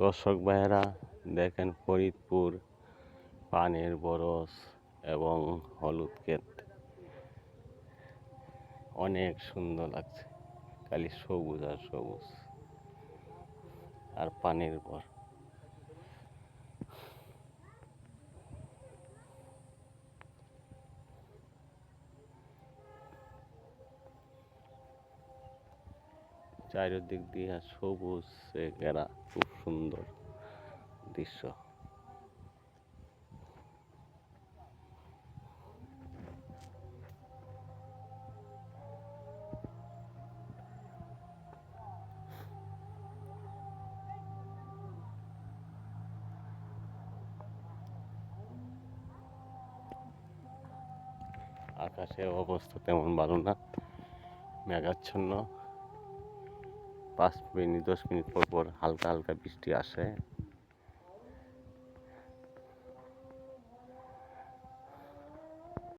দর্শক ভাইয়েরা দেখেন, ফরিদপুর পানের বরজ এবং হলুদ ক্ষেত অনেক সুন্দর লাগছে। খালি সবুজ আর সবুজ আর পানির পর চারিদিক দিয়ে সবুজ ঘেরা, খুব সুন্দর দৃশ্য। আকাশের অবস্থা তেমন ভালো না, মেঘাচ্ছন্ন। 5 মিনিট 10 মিনিট পর পর হালকা হালকা বৃষ্টি আসে।